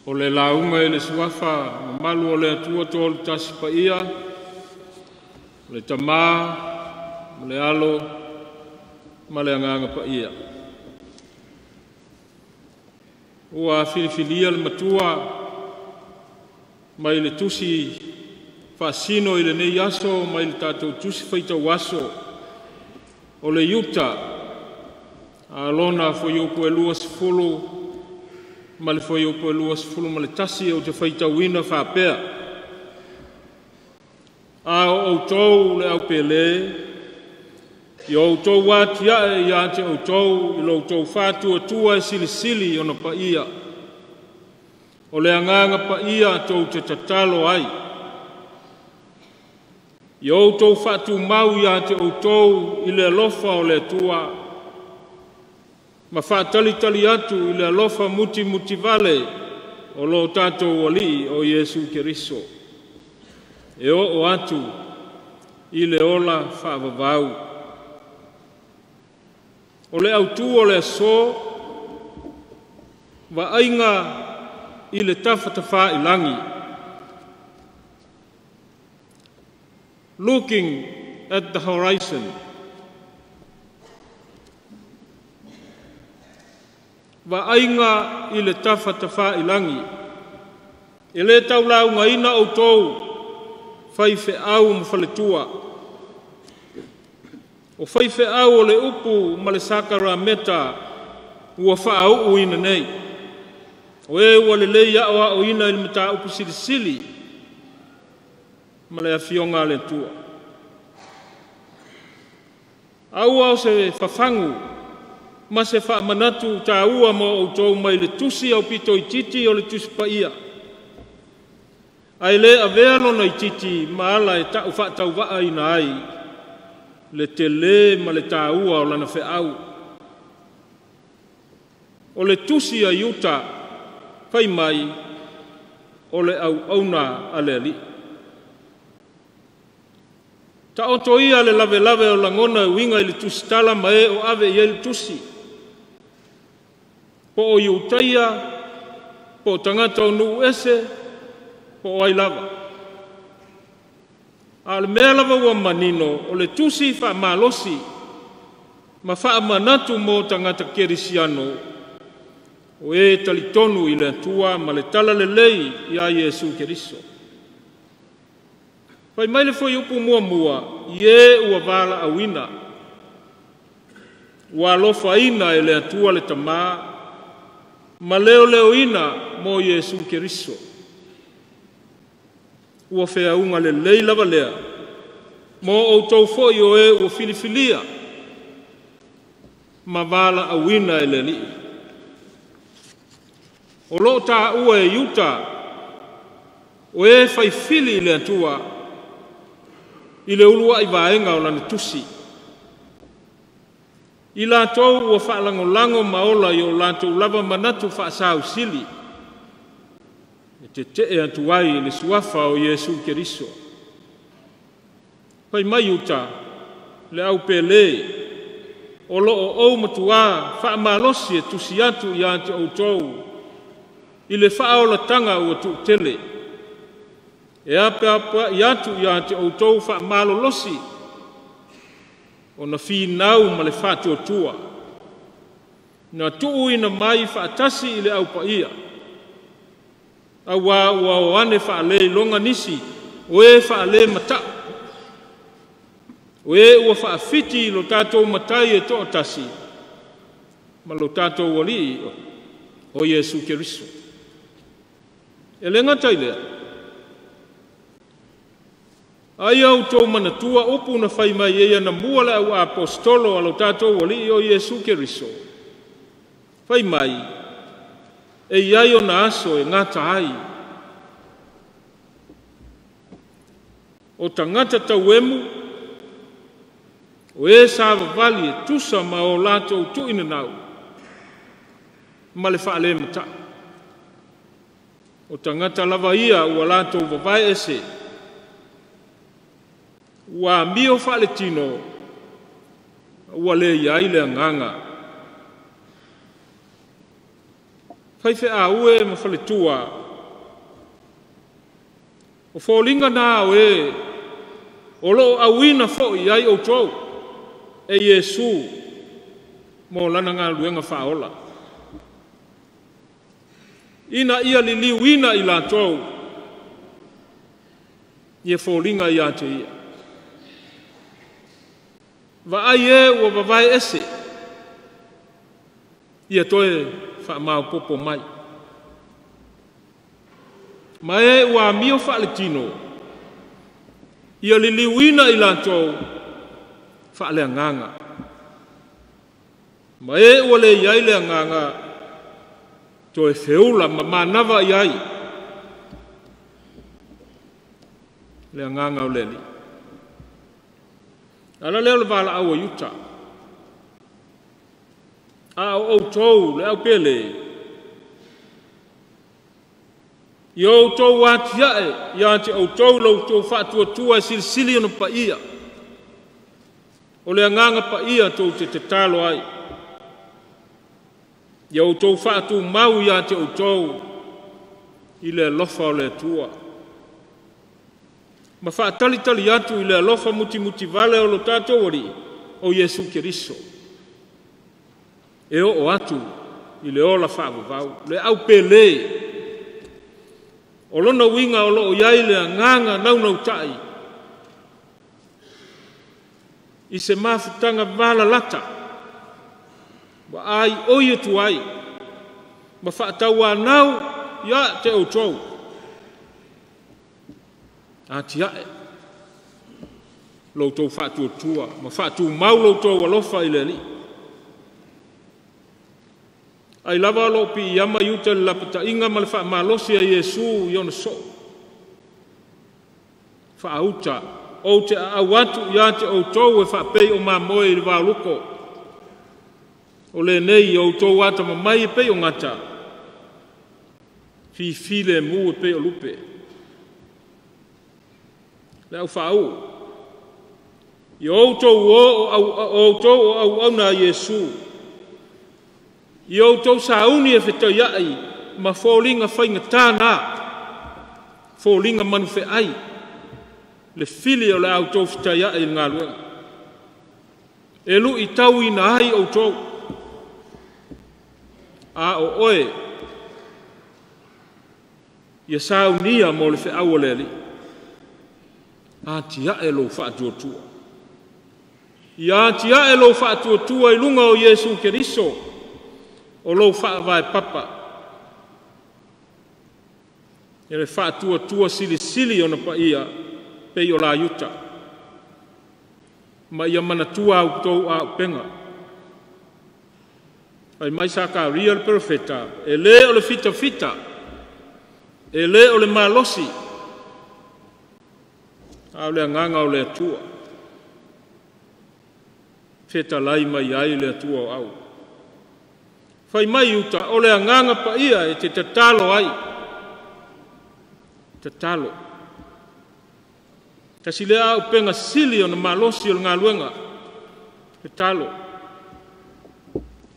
O le launga e le suafa, malu o le atua tolu tasi pa ia, le tamā, ma le alo, ma le anganga pa ia. Ua filifilia le matua, mai le tusi whaasino i le nei aso, mai le tātou tusi whaitau aso, o le iuta, a lona foi upo e lua sifulu, ma le foi upo e lua sifulu, ma le tasi o te whaitau ina whapea. A o outou le au pele, i outou watia e ia te outou, i lo outou whātua tua e sili sili o na pa ia. O le anganga pa ia tou te tatalo ai. I outou whātu mau ia te outou i le alofa o le tua. Ma whātali tali atu i le alofa muti muti vale o lo tātou wali o Yesu Keriso. E o atu i le ola whaavavau. O le autu o le so wa ainga i le tawhatafa i langi. Looking at the horizon. Wa ainga i le tawhatafa i langi. E le taulau ngaina o tou whaife au mwhaletua. O whaife au o le upu ma le sakara meta ua whaau uina nei. O e ua le leia o ina il mata upu sili sili ma le awhionga le tua. Au au se whawhangu ma se whaamanatu tā ua mo o tau mai le tusi au pito i titi o le tusi pa ia. Ai le aveano na i titi ma ala e tau whaatau waa ina ai le te le ma le tā ua o lana wheau. O le tusi a iuta whai mai o le au auna a le ali. Ta oto ia le lave lave o langona winga i le tusi tala ma e o ave i le tusi. Po o iutaia, po o tangata o nuu ese, po o ai lava. A le mea lava ua manino o le tusi wha malosi, ma wha manatu mo tangata kerisiano, o e talitonu i le atua ma le tala le lei i a Yesu Keriso. Pai mai le foi upu mua mua, i e ua vala awina. Ua alofa ina e le atua le tamā, ma leo leo ina mo Yesu Keriso. Ua whea unga le lei lava lea, mo o tau foi o e ua filifilia, ma vala awina e le li. O lo ta ua e yuta, o e fai fili le atua, i le ulua i vaenga o lana tusi. I la tau ua whaalango lango maola i o lātou lava manatu whaasau sili. E te te atuai le suafa o Yesu Keriso. Pai mai uta, le au pele, o lo o au matua whaamalosi e tusi atu i ante o tau. I le whaola tanga ua tu tele. E ape apa i atu i ante o tau whaamalolosi. O na whinau ma le whātu o tua. Na tuu ina mai whaatasi i le au pa ia. A wā ua o ane whaale longa nisi, o e whaale mata. O e ua whaafiti lo tātou matai e toa tasi. Ma lo tātou wali o Yesu Keriso. E le ngatai lea. Ai au tau manatua upu na whai mai eia na mua le au apostolo alo tātou wali o Yesu Keriso. Whai mai, e iai o na aso e ngata ai. O tangata tauemu, o e sāwa vali e tusa ma o lātou tuina nau. Ma le whaale mata. O tangata lava ia ua lātou vavai ese. Ua mio whaale tino, ua le iai le nganga. fai fe a ue ma fale tua. O fōlinga nā oe, o lo awina fo i ai o tau, e Yesu, mo lana ngā luenga whaola. Ina ia li liwina i la tau, ia fōlinga i ate ia. Va ai e ua vavai ese, ia toe wha mau popo mai. Ma e ua mio wha le tino, ia li liwina i la tau, wha le nganga. Ma e ua le iai le nganga, toe feula ma manawa iai. Le nganga o leli. Ala leo le vala au a yuta. A o tau le au pele. I o tau wati ae, i ante o tau lau tau whaatua tua sili ono pa ia. O le nganga pa ia tau te talo ai. I o tau whaatu mau i ante o tau i le lofa o le tua. Ma whaatalitali atu i le alofa muti vale o lo tātou ori o Yesu Keriso. E o atu i le ola whaavavau, le au pele. O lona winga o lo o iai le nganga nau tai. I se mafutanga vala lata. Wa ai oia tu ai. Ma whaataua nau ia te o tau. Ati ae. Loutou whaatua tua, ma whaatua mau loutou walofa i le li. Ai lava lo pi yama yuta lapata inga ma le wha malosi a Yesu i ona so. Wha auta, o te awatu i ate o tau e wha pei o mamoe i le waluko. O le nei o tau wata ma mai e pei o ngata. Fi le mu e pei o lupe. Le au whaau. I outou o au na Yesu. I outou sauni e whetau iai, ma fōlinga whainga tāna. Fōlinga manu whe ai. Le fili o le outou whetau iai ngā luenga. E lu i tau i na ai outou. A o oe. Ia saunia mo le wheau o le li. Ati ae lo whaatua tua. I ati ae lo whaatua tua i lunga o Yesu Keriso. O lo whaavai papa. E le whaatua tua sili o na pa ia. Pei o la yuta. Ma ia mana tua au tau a penga. Ai mai sa ka ria le profeta. E le o le fita. E le o le malosi. Au le nganga o le atua. Feta lai mai ai le atua o au. Fai mai uta o le nganga pa ia e te tatalo ai. Tatalo. Kasi le au penga sili o na malosi o ngā luenga. Tatalo.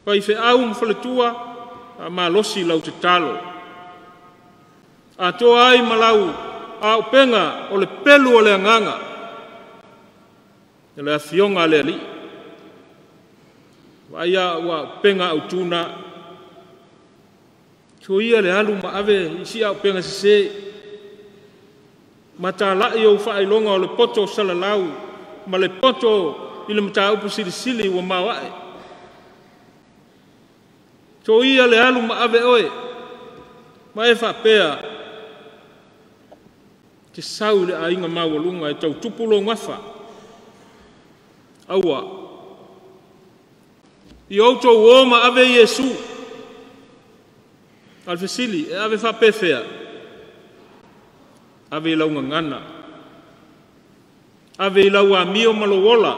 Fai fe au mwhaletua a malosi lau tatalo. A toa ai malau a penga o le pelu o le nganga. E le afionga le li. Waia wa penga au tuna. Ko ia le alu ma ave isi au penga se. Mata lai o whailonga o le poto salalau. Ma le poto i le mata upu sili wa mawae. Ko ia le alu ma ave oe. Ma e whapea. Te sau le ainga mawalunga e tau tupulo ngafa. Aua. I outou oma ave Yesu. Alfesili, e ave whapefea. Ave i launga ngana. Ave i lau a mio malowola.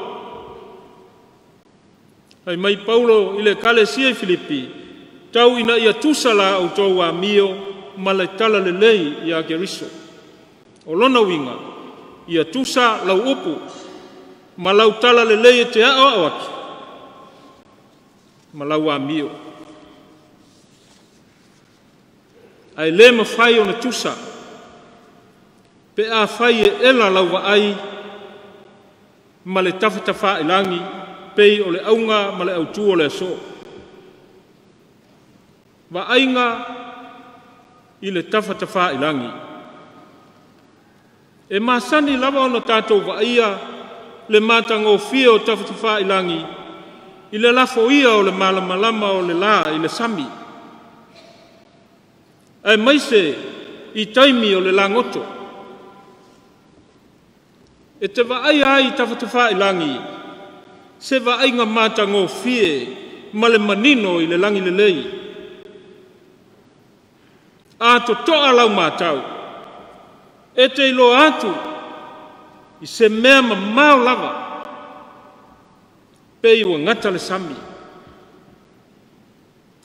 Hai mai Paulo i le kalesia i Filipi. Tau ina ia tusala au tau a mio malaitala le lei i a Keriso. O lona winga, ia tusa lau upu, ma lau tala le lei te ao awaki, ma lau a mio. ai le mawhai o na tusa, pe a whai e ela lau wa ai, ma le tawhatafa ilangi, pei o le aunga ma le autu o le so. Wa ainga i le tawhatafa ilangi. E masani lava o na tātou wa ia le mātanga o fia o tawhatafa ilangi, i le lafo ia o le malamalama o le la i le sami. Ai maise i taimi o le langoto. E te wa ai tawhatafa ilangi, se wa ainga mātanga o fie ma le manino i le langi le lei. A to toa lau mātau, e te ilo atu, i se mea ma mau lava, pe iwa ngata le sami.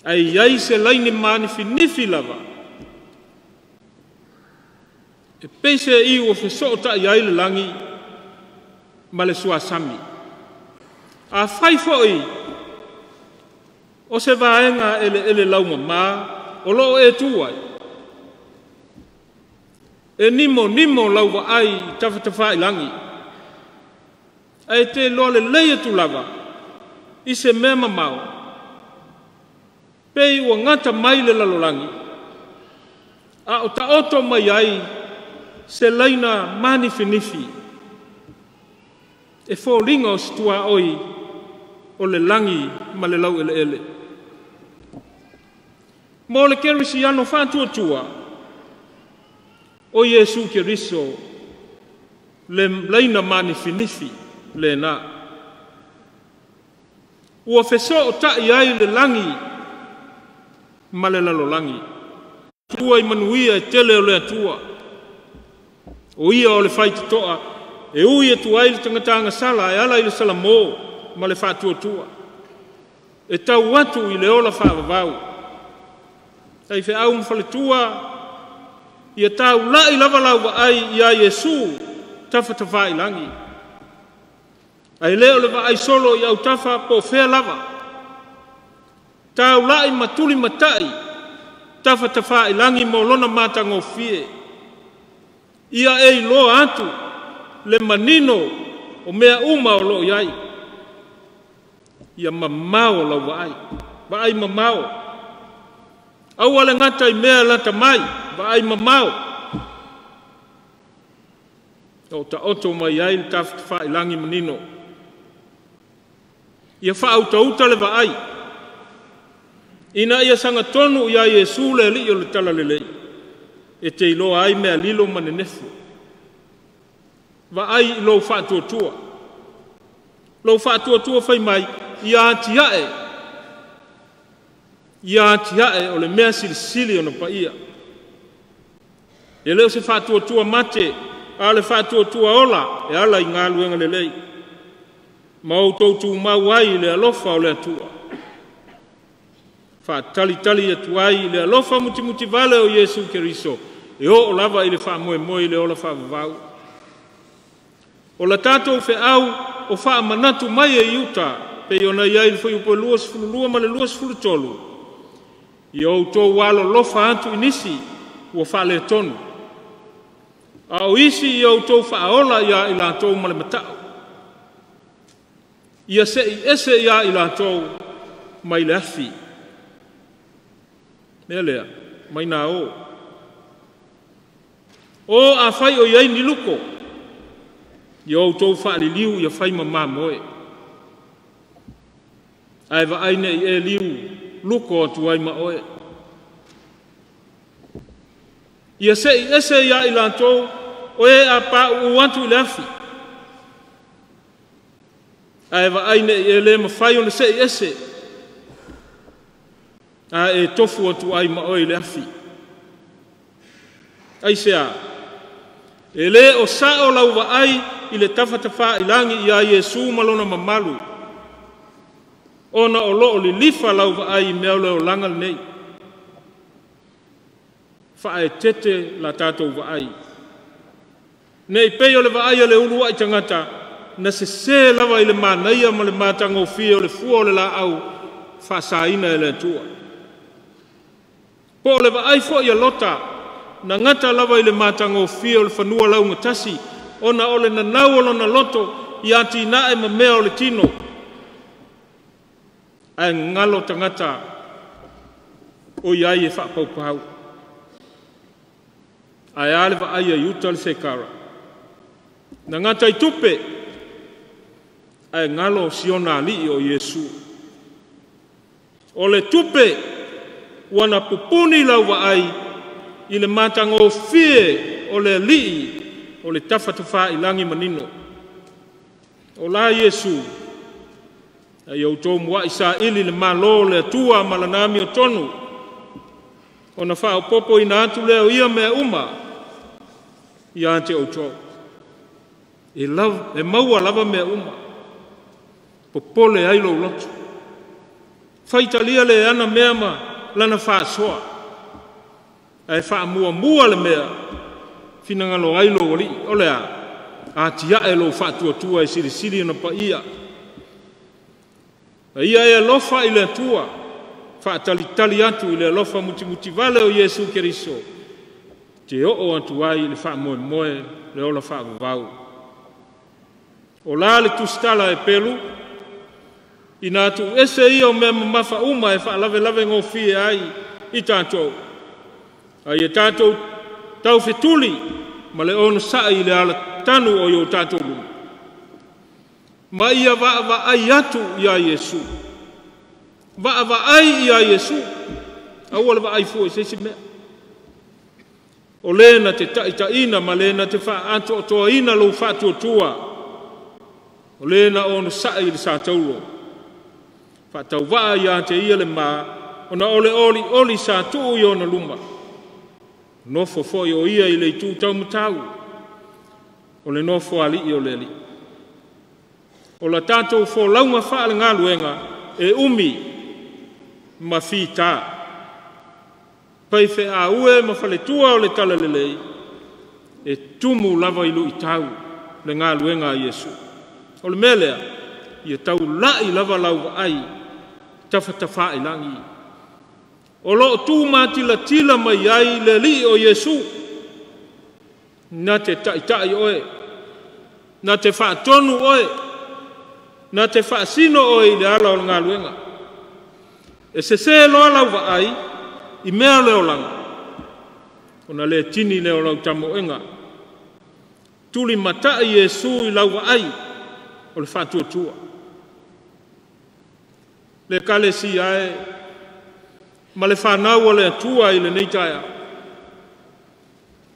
Ai se laini mani finifi lava, e peise iwa feso ta iai le langi, ma le sua sami. A fai foi, o se vaenga ele lau mamā, o loo e tuai. E nimo lau wa ai tawhatafa ilangi. Ai te loa le leia tu lava, i se mea mamau. Pei ua ngata mai le lalolangi. A o ta oto mai ai, se laina mani finifi. E fo ringa o situa oi, o le langi ma le lau ele. Mo le kerisi ano whātua tua, o Yesu Keriso, le laina mani finifi, le na. Ua feso o tai ai le langi, ma le lalolangi. Tua i manuia e tele o le atua. O ia o le whaititoa, e ui e tu ai le tangatanga sala, e ala i le salamo, ma le whātua tua. E tau atu i le ola whaavavau. Ai fe au mwhale tua, ia tau lai lava lau wa ai ia Yesu tawhatafa ilangi. Ai leo le wa ai solo i au tafa po fea lava. Tau lai matuli matai tawhatafa ilangi mo lona mata ngofie. Ia e lo atu le manino o mea uma o lo iai. Ia mamao lau wa ai mamao. Au ale ngata i mea lata mai, wa ai mamau. O ta oto mai ai le tawhatafa ilangi manino. Ia whaauta le wa ai. Ina ia sanga tonu ia Yesu le li o le tala le lei. E te ilo ai mea lilo manenefu. Wa ai lo whaatuatua. Lo whaatuatua whai mai, ia atiae. Ia atiae o le mea silisili o na paia. E leo se whaatuatua mate, a le whaatuatua ola, e ala i ngā luenga le lei. Mau tautu mau ai le alofa o le atua. Whaatali atu ai le alofa muti vale o Yesu Keriso. E o lava i le whaamoe le ola whaavavau. O la tātou fe au o whaamanatu mai e iuta, pe iona iai le whai upo luas fululua ma le luas fulutolu. I o tō walo lofa atu inisi, ua whaale tonu. A o isi i o tō whaola ia i la tō male matau. Ia se i ese ia i la tō mai le afi. Mea lea, mai nā o. O a whai o iai ni luko. I o tō whaali liu i a whai mamā moe. Ai wa aine i e liu luko atu ai ma oe. Ia se i ese ia i la tō o e a pa u atu i le afi. Ai wa aine i e le ma whai o le se i ese. A e tofu atu ai ma oe le afi. Ai se a. E le o sa o lau wa ai i le tawhatafa ilangi i a Yesu malona mamalu. Ona o lo o li lifa lau wa ai mea leo langa nei. Wha e tete la tātou wa ai. Nei pei o le wa ai o le ulua i tangata, na se lava i le mānaia ma le mātanga o fia o le fua o le la au, wha saina e le tua. Po le va ai fo ia lota na ngata lava ile matango fio le fanua launga tasi ona ole na nauolo na loto ia tina e mamea ole tino ai ngalo tangata o iai e whakaupau ai ale va ai yuta le sekara na ngata i tupe ai ngalo siona ali o Yesu ole tupe wana pupuni lau wa ai ile matango fie ole li ole tafatufa ilangi manino o la Yesu ai o tō mua isa ili le malo le tua malanami o tonu ona wha o popo ina atu leo ia mea uma ia ante o tō e maua lava mea uma popole ai lo lotu faitalia le ana mea ma lana wha soa ai wha mua le mea finangalo ai lo wali ole a tia e lo wha tua e siri na pa ia ia e lofa ile tua fa tali atu ile lofa muti vale o Yesu Keriso te o atu ai le fa moe le ola fa vau o la le tustala e pelu ina tu ese ia o me mafa uma e fa lave ngo fie ai i tato ai e tato tau fetuli ma le ono sa ile ala tanu o yo tato ma ia va ai atu ia Yesu va ai ia Yesu awal va ai fo se me olena te taina malena te fa atu to ina lo fa tua olena on sa ile sa taulo fa tau va ia te ia le ma ona oli sa tu yo na luma no fo yo ia ile tu tau mutau ole no fo ali yo leli o la tatou fo launga whaale ngā luenga e umi ma fita. Pai whe a ue ma whale tua o le tala lelei e tumu lava ilu i tau le ngā luenga a Yesu. O le melea i tau lai lava lau ai tawhatafa i langi. O lo tu tila mai ai le li o Yesu na te tai oe na te whaatonu oe na te whaasino o i le ala o ngā luenga. E se loa lau wa ai, i mea leo langa. O na le tini leo lau tamo enga. Tuli mata i Yesu i lau wa ai, o le whaatua tua. Le kale si ae, ma le whanau o le atua i le neitaia.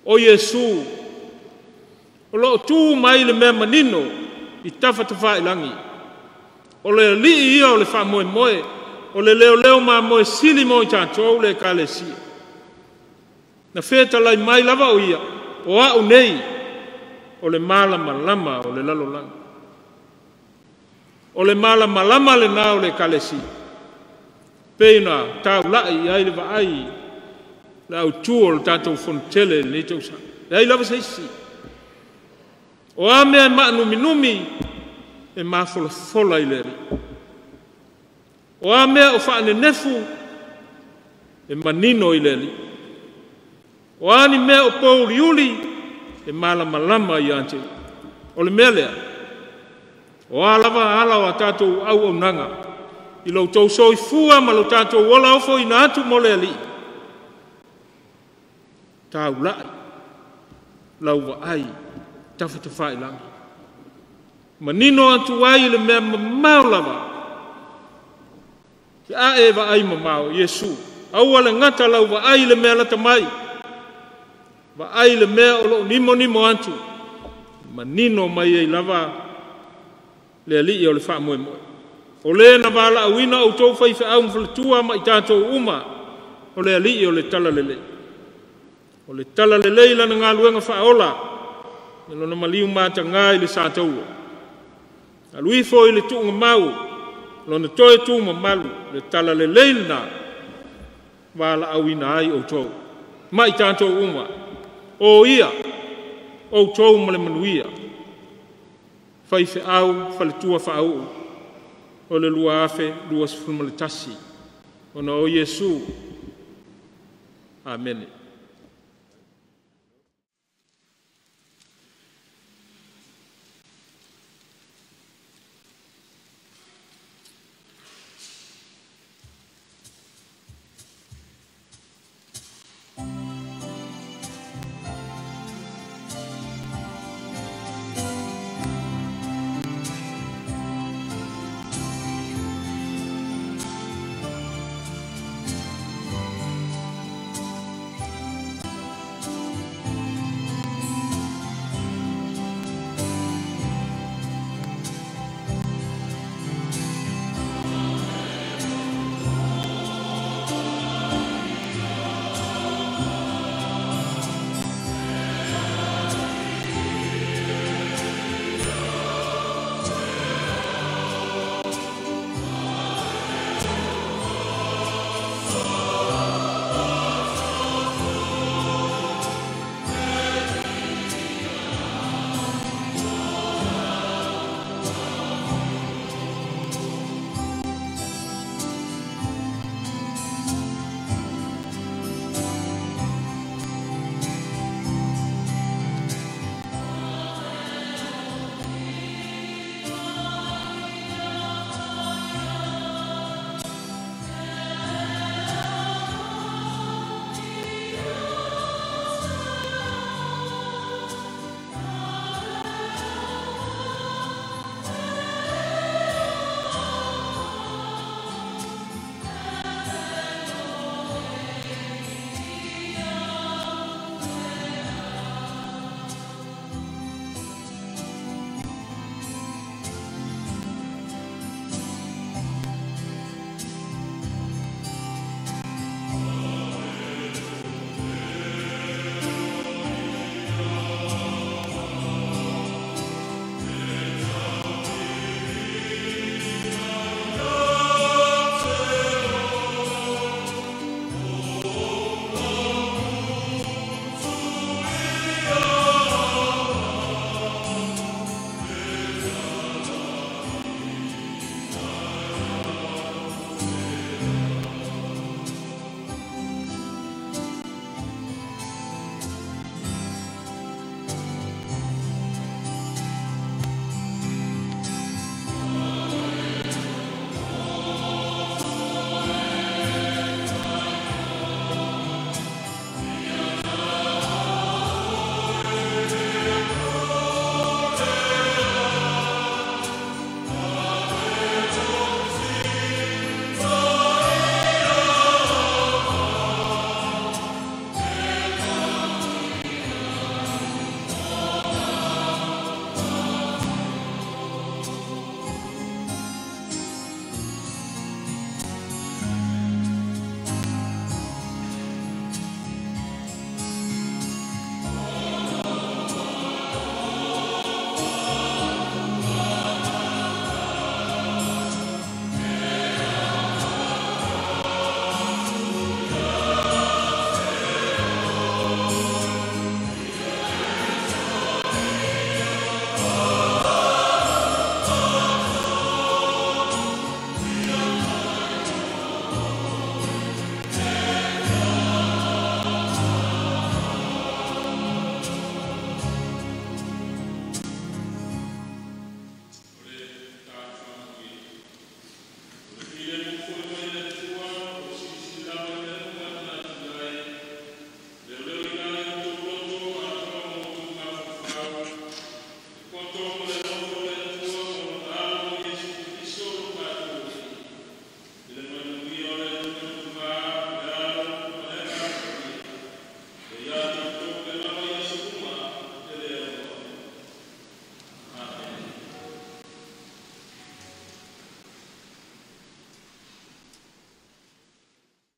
O Yesu, o lo tu mai le mea manino, i tawhatafa i langi. O le li ia o le wha moe, o le leo ma moe sili mo i tātou le ka le si. Na wheta lai mai lava o ia, o au nei, o le malama lama o le lalo langa. O le malama lama le nā o le ka le si. Peina tau lai ai le va ai, le au tua o le tātou fontele le tau sa. Le ai lava saisi. O a mea ma numi, e mafolafola i leri. O a mea o whaane nefu e manino i leri. O ani mea o pouliuli e malama i ante. O le mea lea. O a lava ala o a tātou au nanga. I lau tau soi fua ma lau tātou wala ofo i na atu mo le ali. Tau lai. Lau wa ai. Tawhatafa i langi. Manino atu ai le mea mamau lava. Ki a e wa ai mamau, Yesu. Aua le ngata lau wa ai le mea lata mai. Wa ai le mea o lo nimo atu. Manino mai e lava le ali o le wha moe. O le na wala awina o tau whaife au mwhalatua ma i tātou uma. O le ali o le tala lele. O le tala lele lana ngā luenga wha ola. Nelo na maliu mata ngā i le sātaua. Alui fo i le tuunga mau, lona toe tuunga malu, le tala le leilna, wala awina ai o tau. Mai tātou uma, o ia, o tau male manuia. Whaife au, whale tua whaau, o le lua afe, lua sifulma le tasi. Ona o Yesu, Amen.